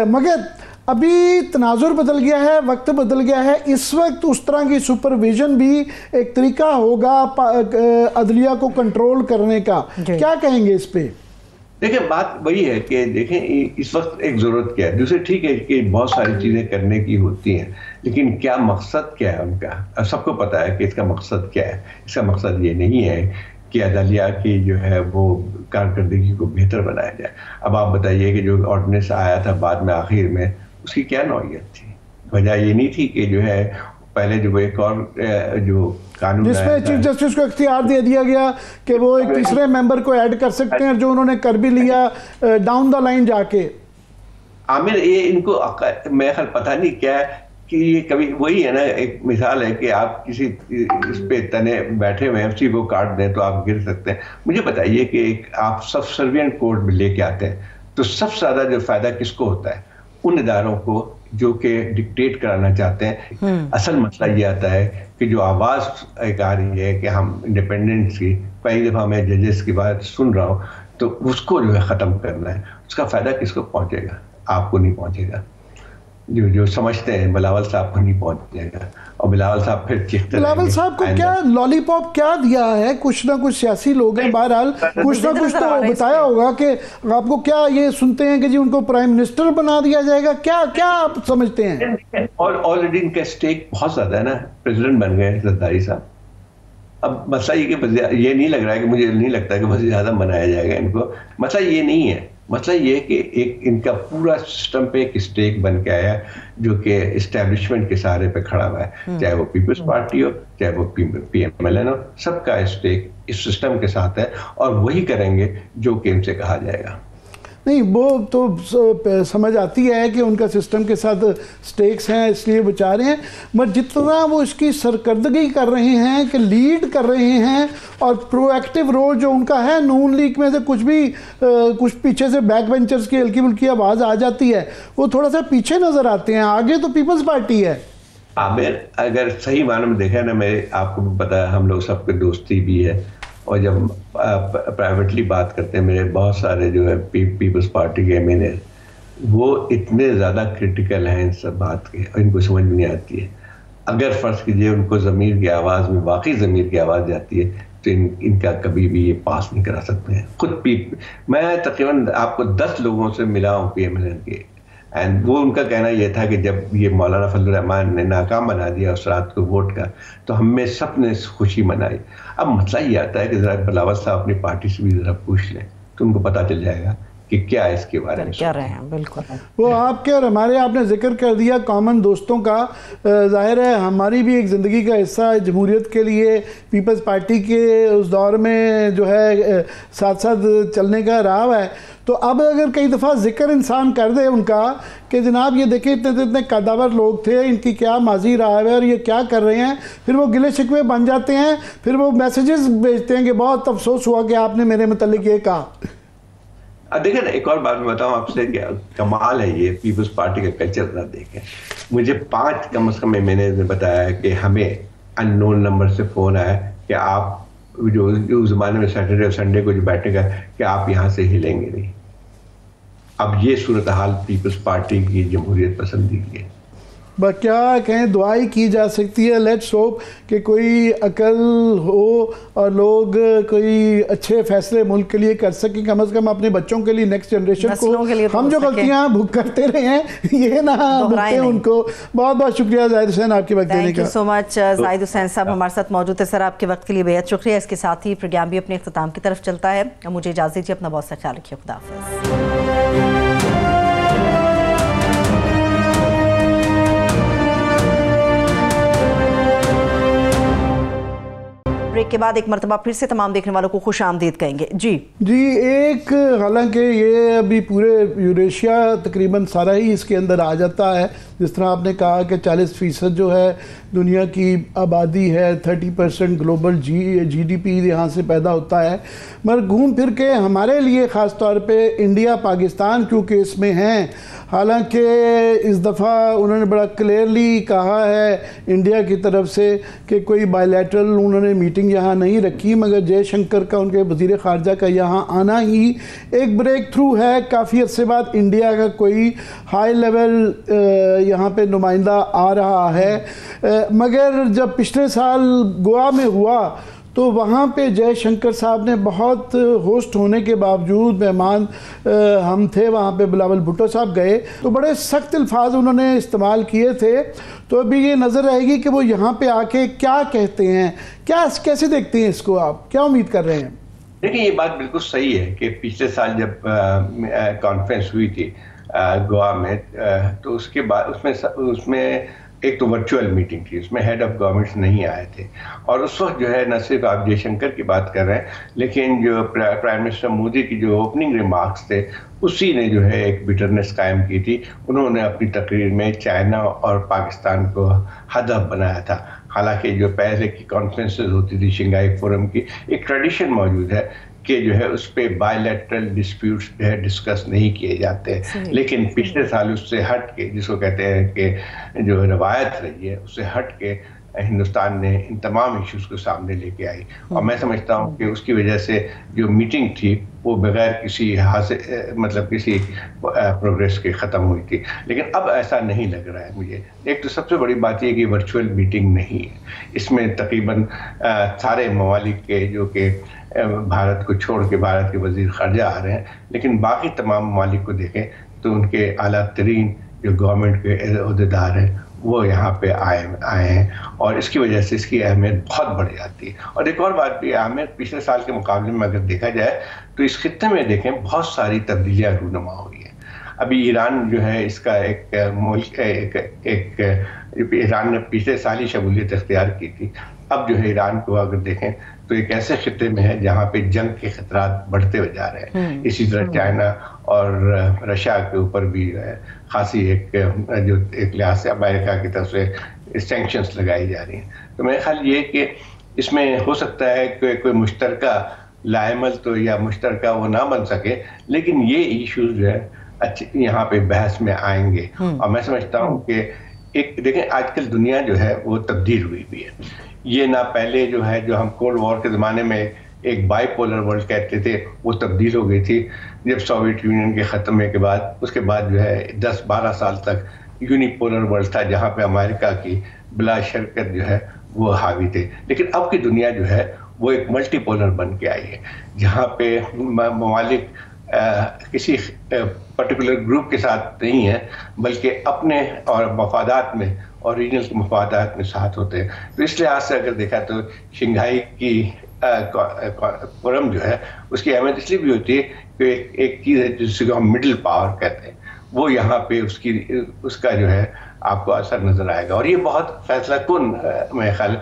مگر ابھی تناظر بدل گیا ہے, وقت بدل گیا ہے. اس وقت اس طرح کی سپرویژن بھی ایک طریقہ ہوگا عدلیہ کو کنٹرول کرنے کا. کیا کہیں گے اس پہ؟ دیکھیں بات وہی ہے کہ دیکھیں اس وقت ایک ضرورت کیا ہے. دوسرے ٹھیک ہے کہ بہت ساری چیزیں کرنے کی ہوتی ہیں, لیکن کیا مقصد کیا ہے ان کا؟ سب کو پتہ ہے کہ اس کا مقصد کیا ہے. اس کا مقصد یہ نہیں ہے کہ عدلیہ کی جو ہے وہ کارکردگی کو بہتر بنایا جائے. اب آپ بتائیے کہ جو آرڈیننس آیا تھا بعد میں آخر میں, اس کی کیا نوعیت تھی؟ وجہ یہ نہیں تھی کہ جو ہے پہلے جو ایک اور جو قانون جس میں چیف جسٹس کو اختیار دے دیا گیا کہ وہ ایک تیسرے ممبر کو ایڈ کر سکتے ہیں, جو انہوں نے کر بھی لیا ڈاؤن دا لائن جا کے. عامر یہ ان کو میں خیال پتہ نہیں کیا ہے کہ یہ کبھی وہی ہے نا, ایک مثال ہے کہ آپ کسی اس پہ تنے بیٹھے ہوئے ہیں, اسی کو کاٹ دیں تو آپ گر سکتے ہیں. مجھے بتائیے کہ آپ سب سروینٹ کوڈ میں لے کے آتے ہیں تو سب سے زیادہ جو فائدہ کس کو ہوتا ہے؟ ان اداروں کو جو کہ ڈکٹیٹ کرانا چاہتے ہیں. اصل مسئلہ یہ آتا ہے کہ جو آواز ایک آ رہی ہے کہ ہم انڈیپینڈنس کی, پہلی دفعہ میں ججز کی بات سن رہا ہوں, تو اس کو جو ہے ختم کرنا ہے. اس کا فائدہ کس کو پہنچے گا؟ آپ کو نہیں پہنچے گا. جو سمجھتے ہیں بلاول صاحب کو نہیں پہنچے گا, اور بلاول صاحب پھر چیختے بلاول صاحب کو کیا لالی پاپ کیا دیا ہے؟ کچھ نہ کچھ سیاسی لوگ ہیں, بہرحال کچھ نہ کچھ تو بتایا ہوگا کہ آپ کو کیا یہ سنتے ہیں کہ جی ان کو پرائم منسٹر بنا دیا جائے گا, کیا آپ سمجھتے ہیں؟ اور آلریڈی ان کا اسٹیک بہت زیادہ ہے نا, پریزیڈنٹ بن گئے زرداری صاحب. اب مسئلہ یہ کہ یہ نہیں لگ رہا ہے کہ مجھے نہیں لگتا کہ وزیر اعظم بنایا جائے گا ان کو. مسئلہ یہ نہیں ہے, مسئلہ یہ کہ ایک ان کا پورا سسٹم پہ ایک اسٹیک بن کے آیا جو کہ اسٹیبلشمنٹ کے سہارے پہ کھڑا ہوا ہے, چاہے وہ پیپلز پارٹی ہو, چاہے وہ پی ایم ایل این ہو, سب کا اسٹیک اس سسٹم کے ساتھ ہے, اور وہی کریں گے جو کہ ان سے کہا جائے گا. نہیں وہ تو سمجھ آتی ہے کہ ان کا سسٹم کے ساتھ سٹیکس ہیں اس لیے بچا رہے ہیں, مگر جتنا وہ اس کی سرکردگی کر رہے ہیں کہ لیڈ کر رہے ہیں, اور پرو ایکٹیو رول جو ان کا ہے, نون لیگ میں سے کچھ پیچھے سے بیک بینچرز کی ہلکی پھلکی آواز آ جاتی ہے, وہ تھوڑا سا پیچھے نظر آتے ہیں. آگے تو پیپلز پارٹی ہے. عامر اگر صحیح معنی میں دیکھا نا, آپ کو بھی پتا ہے ہم لوگ سب کے دوستی بھی ہے, اور جب پرائیویٹلی بات کرتے ہیں, میرے بہت سارے جو ہے پیپلز پارٹی کے ایم این اے, وہ اتنے زیادہ کرٹیکل ہیں ان سب بات کے, اور ان کو سمجھ میں نہیں آتی ہے. اگر فرض کیجئے ان کو ضمیر کی آواز میں واقعی ضمیر کی آواز جاتی ہے تو ان کا کبھی بھی یہ پاس نہیں کرا سکتے ہیں. خود میں تقریباً آپ کو 10 لوگوں سے ملا ہوں پی ایم ایل این کے, اینڈ وہ ان کا کہنا یہ تھا کہ جب یہ مولانا فضل الرحمان نے ناکام بنا دیا اس رات کو ووٹ کا, تو ہم میں سب نے خوشی منائی. اب مسئلہ یہ آتا ہے کہ ذرا بلاول صاحب اپنی پارٹی سے بھی ذرا پوچھ لیں تو ان کو پتہ چل جائے گا کہ کیا ہے اس کے بارے میں کیا رہے ہیں. بالکل وہ آپ کے اور ہمارے, آپ نے ذکر کر دیا کامن دوستوں کا, ظاہر ہے ہماری بھی ایک زندگی کا حصہ جمہوریت کے لیے پیپلز پارٹی کے اس دور میں جو ہے ساتھ ساتھ چلنے کا رہا ہے. تو اب اگر کئی دفعہ ذکر انسان کر دے ان کا کہ جناب یہ دیکھیں اتنے قداور لوگ تھے, ان کی کیا ماضی رہا ہے اور یہ کیا کر رہے ہیں, پھر وہ گلے شکوے بن جاتے ہیں, پھر وہ میسیجز بھیجتے ہیں کہ بہت افسوس ہوا کہ آپ نے میرے متعلق یہ کہا. دیکھیں نا, ایک اور بات میں بتاؤں آپ سے, کہ کمال ہے یہ پیپلز پارٹی کا کلچر ذرا دیکھیں. مجھے 5 کم از کم میں نے بتایا کہ ہمیں ان نون نمبر سے فون آیا کہ آپ جو اس زمانے میں سیٹرڈے اور سنڈے کو جو بیٹھے گا کہ آپ یہاں سے ہلیں گے نہیں. اب یہ صورتحال پیپلز پارٹی کی جمہوریت پسندی کی ہے. کیا کہیں دعائی کی جا سکتی ہے. لیٹس ہوپ کہ کوئی عقل ہو اور لوگ کوئی اچھے فیصلے ملک کے لیے کر سکیں, کم از کم اپنے بچوں کے لیے, نیکسٹ جنریشن کو. ہم جو غلطیاں کرتے رہے ہیں یہ نہ بھگتیں ان کو. بہت بہت شکریہ زاہد حسین آپ کی وقت دینے کا. تھینک یو سو مچ. زاہد حسین صاحب ہمارے ساتھ موجود ہے. سر آپ کے وقت کے لیے بہت شکریہ. اس کے ساتھ ہی پروگرام بھی اپنے اختتام کی طرف چلتا ہے. مجھے اجازت دیجیے, اپنا بہت سا خیال رکھیے. خدا حافظ. بریک کے بعد ایک مرتبہ پھر سے تمام دیکھنے والوں کو خوش آمدید کہیں گے. جی ایک, حالانکہ یہ ابھی پورے یوریشیا تقریباً سارا ہی اس کے اندر آ جاتا ہے. جس طرح آپ نے کہا کہ 40% جو ہے دنیا کی آبادی ہے, 30% گلوبل جی ڈی پی یہاں سے پیدا ہوتا ہے. مگر گھوم پھر کے ہمارے لیے خاص طور پہ انڈیا پاکستان کیونکہ اس میں ہیں, حالانکہ اس دفعہ انہوں نے بڑا کلیئرلی کہا ہے انڈیا کی طرف سے کہ کوئی بائی لیٹرل انہوں نے میٹنگ یہاں نہیں رکھی, مگر جے شنکر کا, ان کے وزیر خارجہ کا یہاں آنا ہی ایک بریک تھرو ہے. کافی عرصے بعد انڈیا کا کوئی ہائی لیول یہاں پہ نمائندہ آ رہا ہے. مگر جب پچھلے سال گوا میں ہوا تو وہاں پہ جے شنکر صاحب نے بہت ہوسٹ ہونے کے باوجود, مہمان ہم تھے وہاں پہ, بلاول بھٹو صاحب گئے تو بڑے سخت الفاظ انہوں نے استعمال کیے تھے. تو ابھی یہ نظر رہے گی کہ وہ یہاں پہ آ کے کیا کہتے ہیں, کیسے دیکھتے ہیں اس کو, آپ کیا امید کر رہے ہیں؟ دیکھیں یہ بات بالکل صحیح ہے کہ پچھلے سال جب کانفرنس ہوئی تھی گوا میں, تو اس کے بعد اس میں ایک تو ورچوئل میٹنگ تھی, اس میں ہیڈ آف گورنمنٹس نہیں آئے تھے. اور اس وقت جو ہے نہ صرف آپ جے شنکر کی بات کر رہے ہیں, لیکن جو پرائم منسٹر مودی کی جو اوپننگ ریمارکس تھے اسی نے جو ہے ایک بٹرنس قائم کی تھی. انہوں نے اپنی تقریر میں چائنا اور پاکستان کو ہدف بنایا تھا. حالانکہ جو پہلے کی کانفرنسز ہوتی تھی شنگھائی فورم کی, ایک ٹریڈیشن موجود ہے کہ جو ہے اس پہ بائی لیٹرل ڈسپیوٹس جو ہے ڈسکس نہیں کیے جاتے. لیکن پچھلے سال اس سے ہٹ کے, جس کو کہتے ہیں کہ جو روایت رہی ہے, اس سے ہٹ کے ہندوستان نے ان تمام ایشوز کو سامنے لے کے آئی. اور میں سمجھتا ہوں کہ اس کی وجہ سے جو میٹنگ تھی وہ بغیر کسی کسی پروگریس کے ختم ہوئی تھی. لیکن اب ایسا نہیں لگ رہا ہے مجھے. ایک تو سب سے بڑی بات یہ کہ ورچوئل میٹنگ نہیں ہے, اس میں تقریباً سارے ممالک کے جو کہ بھارت کو چھوڑ کے بھارت کے وزیر خارجہ آ رہے ہیں, لیکن باقی تمام ممالک کو دیکھیں تو ان کے اعلیٰ ترین جو گورنمنٹ کے عہدیدار ہیں وہ یہاں پہ آئے ہیں, اور اس کی وجہ سے اس کی اہمیت بہت بڑھ جاتی ہے. اور ایک اور بات بھی, اہمیت پچھلے سال کے مقابلے میں اگر دیکھا جائے تو اس خطے میں دیکھیں بہت ساری تبدیلیاں رونما ہوئی ہیں. ابھی ایران جو ہے اس کا ایک ملک, ایران نے پچھلے سال ہی شمولیت اختیار کی تھی. اب جو ہے ایران کو اگر دیکھیں تو ایک ایسے خطے میں ہے جہاں پہ جنگ کے خطرات بڑھتے ہوئے جا رہے ہیں. اسی طرح چائنا اور رشیا کے اوپر بھی خاصی ایک لحاظ سے امریکہ کی طرف سے سینکشنز لگائی جا رہی ہیں. تو میرا خیال یہ کہ اس میں ہو سکتا ہے کہ کوئی مشترکہ لائمل تو یا مشترکہ وہ نہ بن سکے, لیکن یہ ایشوز جو ہے یہاں پہ بحث میں آئیں گے. اور میں سمجھتا ہوں کہ دیکھیں آج کل دنیا جو ہے وہ تبدیل ہوئی بھی ہے. یہ نہ پہلے جو ہے جو ہم کولڈ وار کے زمانے میں ایک بائی پولر ورلڈ کہتے تھے, وہ تبدیل ہو گئی تھی جب سوویت یونین کے ختمے کے بعد. اس کے بعد جو ہے 10-12 سال تک یونی پولر ورلڈ تھا جہاں پہ امریکہ کی بلا شرکت جو ہے وہ حاوی تھے. لیکن اب کی دنیا جو ہے وہ ایک ملٹی پولر بن کے آئی ہے, جہاں پہ ممالک کسی پرٹیکولر گروپ کے ساتھ نہیں ہیں بلکہ اپنے اور مفادات میں اور ریجنل کے مفادات میں ساتھ ہوتے ہیں. تو اس لحاظ سے اگر دیکھا تو شنگھائی کی فورم جو ہے اس کی اہمیت اس لیے بھی ہوتی ہے کہ ایک چیز ہے جس کو ہم مڈل پاور کہتے ہیں, وہ یہاں پہ اس کا جو ہے آپ کو اثر نظر آئے گا. اور یہ بہت فیصلہ کن میرے خیال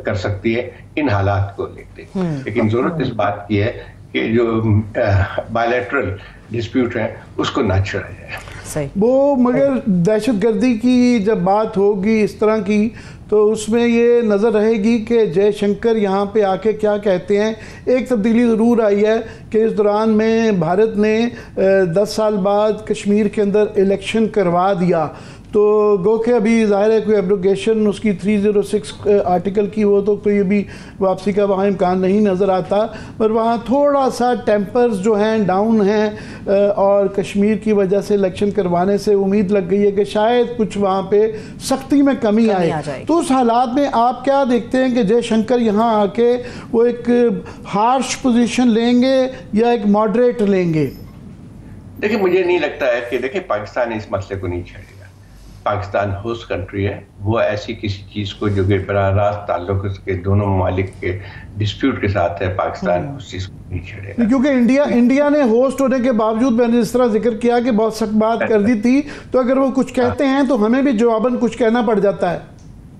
کر سکتی ہے ان حالات کو لے کے. لیکن ضرورت اس بات کی ہے کہ جو بائیلیٹرل ڈسپیوٹ ہے اس کو نہ چھڑا جائے. وہ مگر دہشت گردی کی جب بات ہوگی اس طرح کی تو اس میں یہ نظر رہے گی کہ جے شنکر یہاں پہ آ کے کیا کہتے ہیں. ایک تبدیلی ضرور آئی ہے کہ اس دوران میں بھارت نے 10 سال بعد کشمیر کے اندر الیکشن کروا دیا, تو گو کہ ابھی ظاہر ہے کوئی ایبروگیشن اس کی 306 آرٹیکل کی وہ تو کوئی ابھی واپسی کا وہاں امکان نہیں نظر آتا، پر وہاں تھوڑا سا ٹیمپرز جو ہیں ڈاؤن ہیں، اور کشمیر کی وجہ سے الیکشن کروانے سے امید لگ گئی ہے کہ شاید کچھ وہاں پہ سختی میں کمی آئے۔ تو اس حالات میں آپ کیا دیکھتے ہیں کہ جے شنکر یہاں آ کے وہ ایک ہارش پوزیشن لیں گے یا ایک ماڈریٹ لیں گے؟ دیکھیں مجھے نہیں لگتا ہے کہ دیکھیں پاکستان اس مسئلے کو نہیں چھیڑے گا۔ پاکستان ہوسٹ کنٹری ہے، وہ ایسی کسی چیز کو جو کہ براہ راست تعلق اس کے دونوں ممالک کے ڈسپیوٹ کے ساتھ ہے، پاکستان اس چیز کو نہیں چھیڑے گا، کیونکہ انڈیا نے ہوسٹ ہونے کے باوجود میں نے اس طرح ذکر کیا کہ بہت سخت بات کر دی تھی، تو اگر وہ کچھ کہتے ہیں تو ہمیں بھی جواباً کچھ کہنا پڑ جاتا ہے۔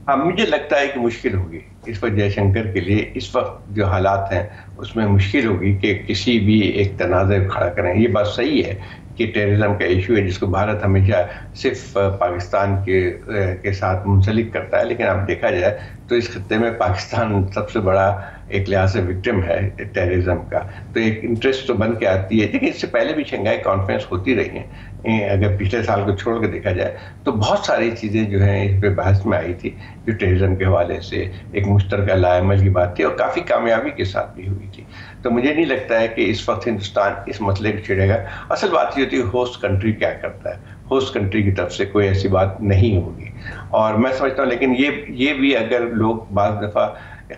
ہاں مجھے لگتا ہے کہ مشکل ہوگی اس وقت جے شنکر کے لیے، اس وقت جو حالات ہیں اس میں مشکل ہوگی کہ کسی بھی ایک تنازع کھڑا کریں۔ یہ بات صحیح ہے کہ ٹیررزم کا ایشو ہے جس کو بھارت ہمیشہ صرف پاکستان کے ساتھ منسلک کرتا ہے، لیکن اب دیکھا جائے تو اس خطے میں پاکستان سب سے بڑا ایک لحاظ سے وکٹم ہے ٹیررزم کا، تو ایک انٹرسٹ تو بن کے آتی ہے۔ لیکن اس سے پہلے بھی شنگھائی کانفرنس ہوتی رہی ہیں، اگر پچھلے سال کو چھوڑ کے دیکھا جائے تو بہت ساری چیزیں جو ہیں اس پہ بحث میں آئی تھی جو ٹیررزم کے حوالے سے ایک مشترکہ لائحہ عمل کی بات تھی، اور کافی کامیابی کے ساتھ بھی ہوئی تھی۔ تو مجھے نہیں لگتا ہے کہ اس وقت ہندوستان اس مسئلے کو چھیڑے گا۔ اصل بات یہ ہوتی ہے ہوسٹ کنٹری کیا کرتا ہے، ہوسٹ کنٹری کی طرف سے کوئی ایسی بات نہیں ہوگی، اور میں سمجھتا ہوں لیکن یہ بھی اگر لوگ بعض دفعہ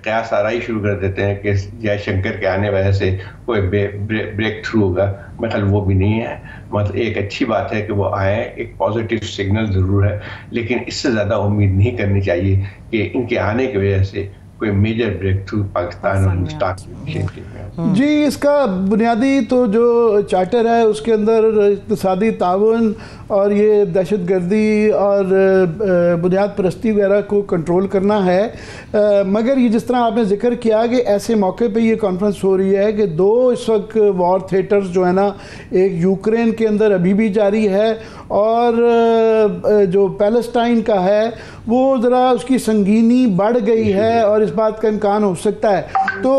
قیاس آرائی شروع کر دیتے ہیں کہ جے شنکر کے آنے وجہ سے کوئی بریک تھرو ہوگا، میں خیال وہ بھی نہیں ہے۔ مطلب ایک اچھی بات ہے کہ وہ آئیں، ایک پازیٹیو سگنل ضرور ہے، لیکن اس سے زیادہ امید نہیں کرنی چاہیے کہ ان کے آنے کی وجہ سے کوئی میجر بریک تھرو پاکستان اور ہندوستان۔ جی اس کا بنیادی تو جو چارٹر ہے اس کے اندر اقتصادی تعاون اور یہ دہشت گردی اور بنیاد پرستی وغیرہ کو کنٹرول کرنا ہے، مگر یہ جس طرح آپ نے ذکر کیا کہ ایسے موقع پہ یہ کانفرنس ہو رہی ہے کہ دو اس وقت وار تھیٹرز جو ہے نا، ایک یوکرین کے اندر ابھی بھی جاری ہے، اور جو پیلسٹائن کا ہے وہ ذرا اس کی سنگینی بڑھ گئی ہے، اور اس بات کا امکان ہو سکتا ہے تو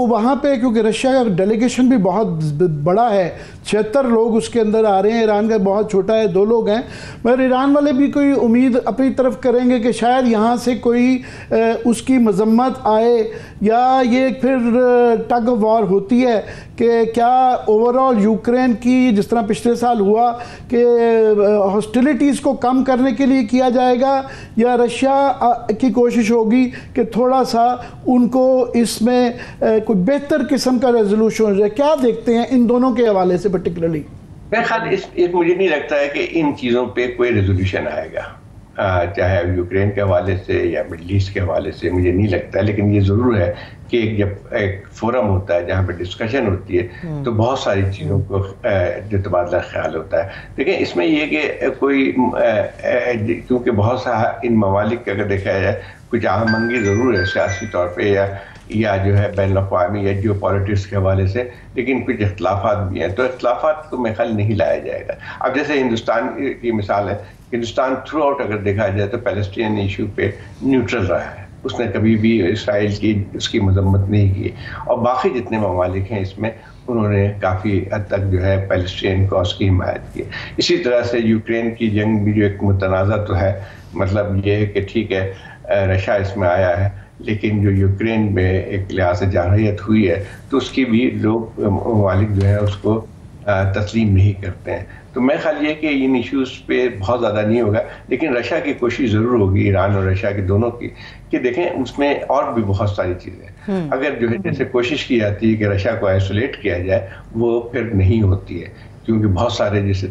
وہاں پہ کیونکہ رشیا کا ڈیلیگیشن بھی بہت بڑا ہے، 76 لوگ اس کے اندر آ رہے ہیں، ایران کا بہت چھوٹا ہے، 2 لوگ ہیں، مگر ایران والے بھی کوئی امید اپنی طرف کریں گے کہ شاید یہاں سے کوئی اس کی مذمت آئے، یا یہ پھر ٹگ آف وار ہوتی ہے کہ کیا اوورآل یوکرین کی جس طرح پچھلے سال ہوا کہ ہاسٹیلیٹیز کو کم کرنے کے لیے کیا جائے گا، یا رشیا کی کوشش ہوگی کہ تھوڑا سا ان کو اس میں کوئی بہتر قسم کا ریزولوشن ہو جائے؟ کیا دیکھتے ہیں ان دونوں کے حوالے سے پرٹیکولرلی؟ میرے خیال مجھے نہیں لگتا ہے کہ ان چیزوں پہ کوئی ریزولوشن آئے گا، چاہے یوکرین کے حوالے سے یا مڈل ایسٹ کے حوالے سے، مجھے نہیں لگتا ہے، لیکن یہ ضرور ہے کہ جب ایک فورم ہوتا ہے جہاں پہ ڈسکشن ہوتی ہے تو بہت ساری چیزوں کو جو تبادلہ خیال ہوتا ہے۔ دیکھیں اس میں یہ کہ کوئی کیونکہ بہت سا ان ممالک کا اگر دیکھا جائے کچھ اہم منگی ضرور ہے سیاسی طور پہ یا جو ہے بین الاقوامی یا جیو پالیٹکس کے حوالے سے، لیکن کچھ اختلافات بھی ہیں، تو اختلافات کو میرے خیال نہیں لایا جائے گا۔ اب جیسے ہندوستان کی مثال ہے، ہندوستان تھرو آؤٹ اگر دیکھا جائے تو پیلسٹین ایشو پہ نیوٹرل رہا ہے، اس نے کبھی بھی اسرائیل کی اس کی مذمت نہیں کی، اور باقی جتنے ممالک ہیں اس میں انہوں نے کافی حد تک جو ہے پیلسٹین کو اس کی حمایت کی۔ اسی طرح سے یوکرین کی جنگ بھی جو ایک متنازع تو ہے، مطلب یہ ہے کہ ٹھیک ہے رشیا اس میں آیا ہے، لیکن جو یوکرین میں ایک لحاظ سے جارحیت ہوئی ہے تو اس کی بھی لوگ ممالک جو ہے اس کو تسلیم نہیں کرتے ہیں۔ تو میں خیال یہ کہ ان ایشوز پہ بہت زیادہ نہیں ہوگا، لیکن رشیا کی کوشش ضرور ہوگی، ایران اور رشیا کی دونوں کی، کہ دیکھیں اس میں اور بھی بہت ساری چیزیں اگر جو ہے جیسے کوشش کی جاتی ہے کہ رشیا کو آئسولیٹ کیا جائے، وہ پھر نہیں ہوتی ہے، کیونکہ بہت سارے جیسے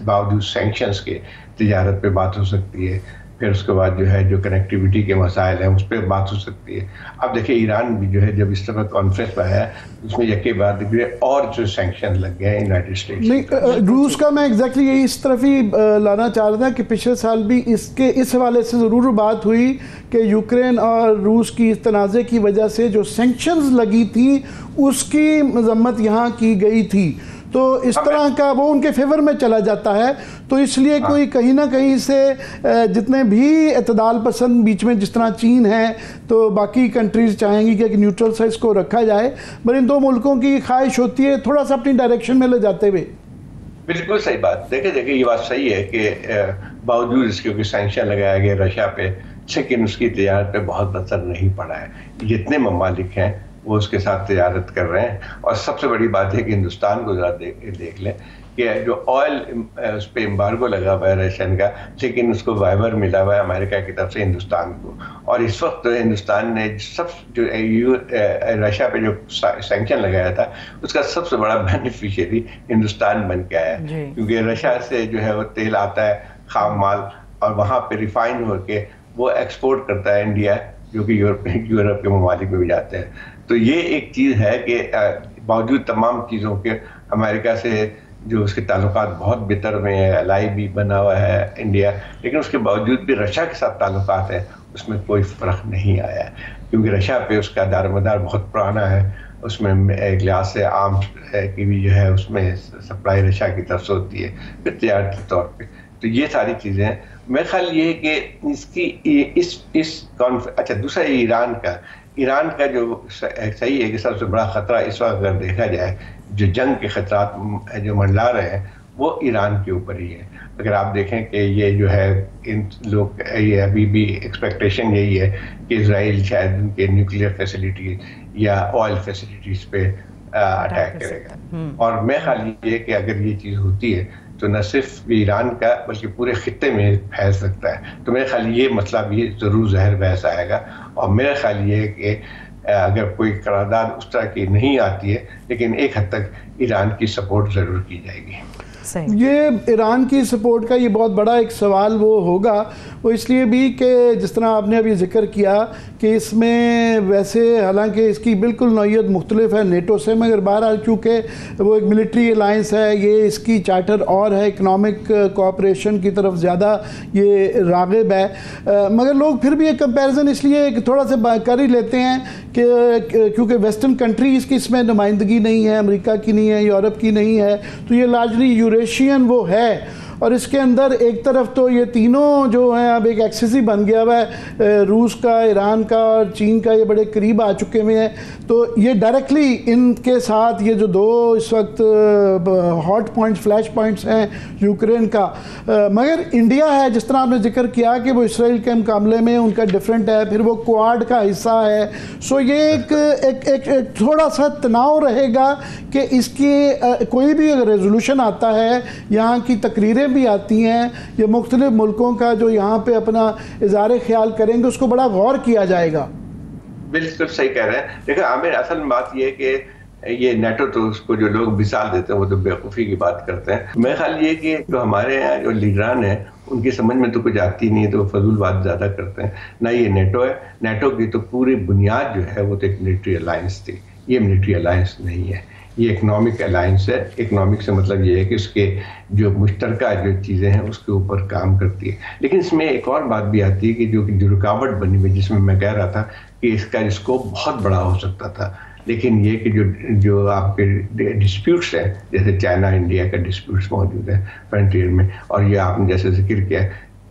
باوجود سینکشنز کے تجارت پہ بات ہو سکتی ہے، پھر اس کے بعد جو ہے جو کنیکٹیوٹی کے مسائل ہیں اس پہ بات ہو سکتی ہے۔ اب دیکھیں ایران بھی جو ہے جب اس طرح کانفرنس میں آیا اس میں یکے بعد اور جو سینکشن لگ گئے ہیں یونائٹڈ اسٹیٹس نہیں، روس کا میں ایگزیکٹلی یہی اس طرف ہی لانا چاہ رہا تھا کہ پچھلے سال بھی اس حوالے سے ضرور بات ہوئی کہ یوکرین اور روس کی اس تنازع کی وجہ سے جو سینکشنز لگی تھی اس کی مذمت یہاں کی گئی تھی، تو اس طرح کا وہ ان کے فیور میں چلا جاتا ہے، تو اس لیے کوئی کہیں نہ کہیں سے جتنے بھی اعتدال پسند بیچ میں جس طرح چین ہے تو باقی کنٹریز چاہیں گی کہ نیوٹرل سائز کو رکھا جائے، مگر ان 2 ملکوں کی خواہش ہوتی ہے تھوڑا سا اپنی ڈائریکشن میں لے جاتے ہوئے۔ بالکل صحیح بات، دیکھیں یہ بات صحیح ہے کہ باوجود اس کے سینکشن لگایا گیا رشیا پہ، لیکن اس کی تجارت پہ بہت اثر نہیں پڑا ہے. جتنے ممالک ہیں وہ اس کے ساتھ تجارت کر رہے ہیں. اور سب سے بڑی بات ہے کہ ہندوستان کو ذرا دیکھ لیں کہ جو آئل اس پہ امبارگو لگا ہوا ہے رشین کا، لیکن اس کو وائبر ملا ہوا ہے امریکہ کی طرف سے ہندوستان کو. اور اس وقت ہندوستان نے جو رشیا پہ جو سینکشن لگایا تھا اس کا سب سے بڑا بینیفیشری ہندوستان بن کے آیا، کیونکہ رشیا سے جو ہے وہ تیل آتا ہے خام مال، اور وہاں پہ ریفائن ہو کے وہ ایکسپورٹ کرتا ہے انڈیا، جو کہ یورپ کے ممالک میں بھی جاتے ہیں. تو یہ ایک چیز ہے کہ باوجود تمام چیزوں کے امریکہ سے جو اس کے تعلقات بہت بہتر میں ہے، الائی بھی بنا ہوا ہے انڈیا، لیکن اس کے باوجود بھی رشیا کے ساتھ تعلقات ہیں اس میں کوئی فرق نہیں آیا ہے، کیونکہ رشیا پہ اس کا دار مدار بہت پرانا ہے. اس میں ایک لحاظ سے آرمز کی بھی جو ہے اس میں سپلائی رشیا کی طرف سے ہوتی ہے، پھر تجارتی طور پہ. تو یہ ساری چیزیں ہیں. میرا خیال یہ ہے کہ اس کی اچھا دوسرا ایران کا جو صحیح ہے کہ سب سے بڑا خطرہ اس وقت اگر دیکھا جائے جو جنگ کے خطرات جو منڈلا رہے ہیں وہ ایران کے اوپر ہی ہے. اگر آپ دیکھیں کہ یہ جو ہے ان لوگ یہ ابھی بھی ایکسپیکٹیشن یہی ہے کہ اسرائیل شاید ان کے نیوکلیئر فیسلٹی یا آئل فیسلٹیز پہ اٹیک کرے گا. اور میں خیال یہ ہے کہ اگر یہ چیز ہوتی ہے تو نہ صرف ایران کا بلکہ پورے خطے میں پھیل سکتا ہے. تو میرے خیال یہ مسئلہ بھی ضرور زہر بحث آئے گا. اور میرا خیال یہ ہے کہ اگر کوئی قرارداد اس طرح کی نہیں آتی ہے لیکن ایک حد تک ایران کی سپورٹ ضرور کی جائے گی. یہ ایران کی سپورٹ کا یہ بہت بڑا ایک سوال وہ ہوگا، وہ اس لیے بھی کہ جس طرح آپ نے ابھی ذکر کیا کہ اس میں ویسے حالانکہ اس کی بالکل نوعیت مختلف ہے نیٹو سے، مگر بہرحال چونکہ وہ ایک ملٹری الائنس ہے، یہ اس کی چارٹر اور ہے، اکنامک کوآپریشن کی طرف زیادہ یہ راغب ہے. مگر لوگ پھر بھی ایک کمپیریزن اس لیے تھوڑا سا کر ہی لیتے ہیں کہ کیونکہ ویسٹرن کنٹریز کی اس میں نمائندگی نہیں ہے، امریکہ کی نہیں ہے، یورپ کی نہیں ہے، تو یہ لارجلی یوریشین وہ ہے. اور اس کے اندر ایک طرف تو یہ تینوں جو ہیں اب ایک ایکسس ہی بن گیا ہوا ہے، روس کا، ایران کا اور چین کا، یہ بڑے قریب آ چکے ہوئے ہیں. تو یہ ڈائریکٹلی ان کے ساتھ یہ جو دو اس وقت ہاٹ پوائنٹس، فلیش پوائنٹس ہیں یوکرین کا. مگر انڈیا ہے جس طرح آپ نے ذکر کیا کہ وہ اسرائیل کے مقابلے میں ان کا ڈیفرنٹ ہے، پھر وہ کوآڈ کا حصہ ہے. سو یہ ایک تھوڑا سا تناؤ رہے گا کہ اس کی کوئی بھی اگر ریزولوشن آتا ہے، یہاں کی تقریریں بھی آتی ہیں، یہ مختلف ملکوں کا جو یہاں پہ اپنا اظہار خیال کریں گے اس کو بڑا غور کیا جائے گا. بالکل صحیح کہہ رہے ہیں. دیکھیں عامر، اصل بات یہ ہے کہ یہ نیٹو تو اس کو جو لوگ مثال دیتے ہیں وہ تو بیوقوفی کی بات کرتے ہیں. میرا خیال یہ کہ جو ہمارے یہاں جو لیڈران ہیں ان کی سمجھ میں تو کچھ آتی نہیں ہے، تو وہ فضول بات زیادہ کرتے ہیں. نہ یہ نیٹو ہے، نیٹو کی تو پوری بنیاد جو ہے وہ تو ایک ملٹری الائنس تھی. یہ ملٹری الائنس نہیں ہے، یہ اکنامک الائنس ہے. اکنامک سے مطلب یہ ہے کہ اس کے جو مشترکہ جو چیزیں ہیں اس کے اوپر کام کرتی ہے. لیکن اس میں ایک اور بات بھی آتی ہے کہ جو رکاوٹ بنی ہوئی، جس میں کہہ رہا تھا کہ اس کا اسکوپ بہت بڑا ہو سکتا تھا، لیکن یہ کہ جو آپ کے ڈسپیوٹس ہیں، جیسے چائنا انڈیا کا ڈسپیوٹس موجود ہے فرنٹیئر میں، اور یہ آپ نے جیسے ذکر کیا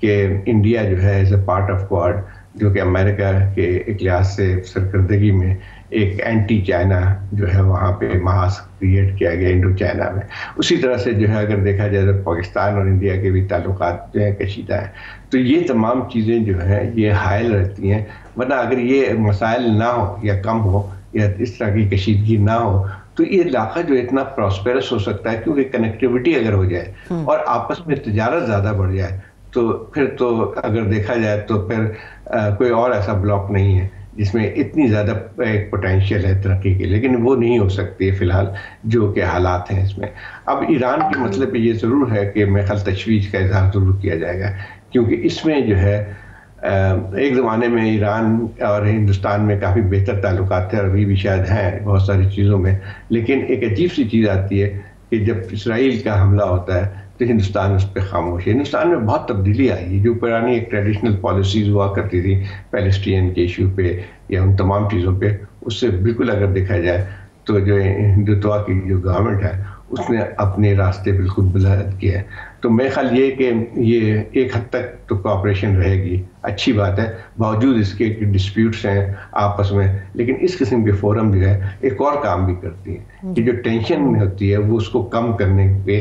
کہ انڈیا جو ہے ایز اے پارٹ آف کوآڈ، جو کہ امریکہ کے ایک لحاظ سے سرکردگی میں ایک اینٹی چائنا جو ہے وہاں پہ محاذ کریٹ کیا گیا انڈو چائنا میں. اسی طرح سے جو ہے اگر دیکھا جائے تو پاکستان اور انڈیا کے بھی تعلقات جو ہیں کشیدہ ہیں. تو یہ تمام چیزیں جو ہیں یہ حائل رہتی ہیں. ورنہ اگر یہ مسائل نہ ہو یا کم ہو یا اس طرح کی کشیدگی نہ ہو تو یہ علاقہ جو اتنا پراسپیرس ہو سکتا ہے، کیونکہ کنیکٹیوٹی اگر ہو جائے اور آپس میں تجارت زیادہ بڑھ جائے تو پھر تو اگر دیکھا جائے تو پھر کوئی اور ایسا بلاک نہیں ہے جس میں اتنی زیادہ ایک پوٹینشیل ہے ترقی کے. لیکن وہ نہیں ہو سکتی فی الحال جو کہ حالات ہیں اس میں. اب ایران کے مسئلے پہ یہ ضرور ہے کہ میں خیال تشویش کا اظہار ضرور کیا جائے گا، کیونکہ اس میں جو ہے ایک زمانے میں ایران اور ہندوستان میں کافی بہتر تعلقات تھے، اور ابھی بھی شاید ہیں بہت ساری چیزوں میں. لیکن ایک عجیب سی چیز آتی ہے کہ جب اسرائیل کا حملہ ہوتا ہے تو ہندوستان اس پہ خاموش ہے. ہندوستان میں بہت تبدیلی آئی ہے. جو پرانی ایک ٹریڈیشنل پالیسیز ہوا کرتی تھی پیلسٹین کے ایشو پہ یا ان تمام چیزوں پہ، اس سے بالکل اگر دیکھا جائے تو جو ہندوتوا کی جو گورنمنٹ ہے اس نے اپنے راستے بالکل بلند کیا ہے. تو میرا خیال یہ کہ یہ ایک حد تک تو کوآپریشن رہے گی، اچھی بات ہے، باوجود اس کے ڈسپیوٹس ہیں آپس میں. لیکن اس قسم کے فورم جو ہے ایک اور کام بھی کرتی ہیں کہ جو ٹینشن ہوتی ہے وہ اس کو کم کرنے پہ